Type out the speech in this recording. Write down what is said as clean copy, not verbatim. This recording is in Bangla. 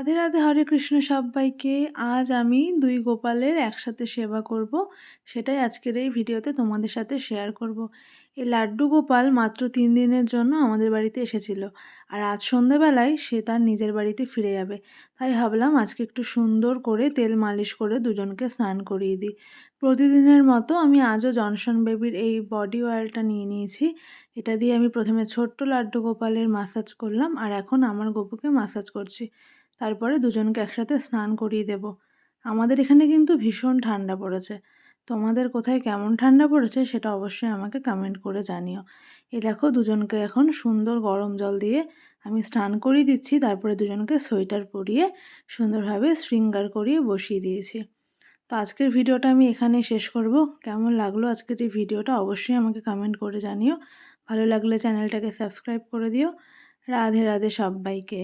রাধে রাধে, হরে কৃষ্ণ সব্বাইকে। আজ আমি ২ গোপালের একসাথে সেবা করব, সেটাই আজকের এই ভিডিওতে তোমাদের সাথে শেয়ার করব। এই লাড্ডু গোপাল মাত্র ৩ দিনের জন্য আমাদের বাড়িতে এসেছিল, আর আজ সন্ধ্যেবেলায় সে তার নিজের বাড়িতে ফিরে যাবে। তাই ভাবলাম আজকে একটু সুন্দর করে তেল মালিশ করে দুজনকে স্নান করিয়ে দিই। প্রতিদিনের মতো আমি আজও জনসন বেবির এই বডি অয়েলটা নিয়ে নিয়েছি। এটা দিয়ে আমি প্রথমে ছোট্ট লাড্ডু গোপালের মাসাজ করলাম, আর এখন আমার গপুকে মাসাজ করছি। তারপরে দুজনকে একসাথে স্নান করিয়ে দেব। আমাদের এখানে কিন্তু ভীষণ ঠান্ডা পড়েছে। তোমাদের কোথায় কেমন ঠান্ডা পড়েছে সেটা অবশ্যই আমাকে কমেন্ট করে জানিও। এই দেখো, দুজনকে এখন সুন্দর গরম জল দিয়ে আমি স্নান করিয়ে দিচ্ছি। তারপরে দুজনকে সোয়েটার পরিয়ে সুন্দরভাবে শৃঙ্গার করিয়ে বসিয়ে দিয়েছি। তো আজকের ভিডিওটা আমি এখানেই শেষ করব। কেমন লাগলো আজকের এই ভিডিওটা অবশ্যই আমাকে কমেন্ট করে জানিও। ভালো লাগলে চ্যানেলটাকে সাবস্ক্রাইব করে দিও। রাধে রাধে সব্বাইকে।